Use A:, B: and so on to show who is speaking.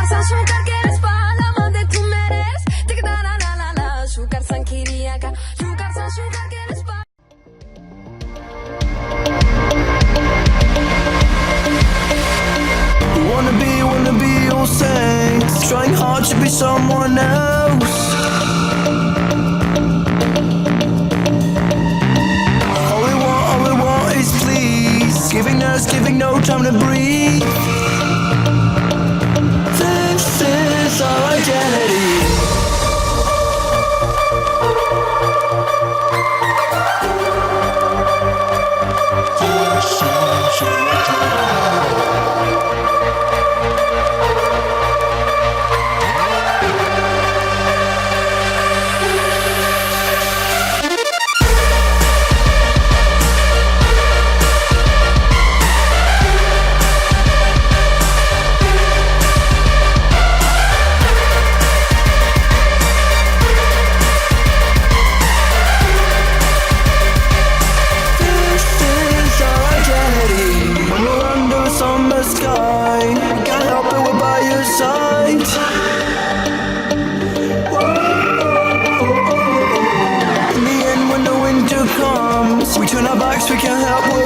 A: Sukarsan sukar quieres palama de tu meres. Tic da la la la la. Sukarsan kiriaka. Sukarsan sukar quieres palama.
B: Wanna be all saints, trying hard to be someone else. All we want is please, giving us, giving no time to breathe. This is our identity. We turn our backs, we can't help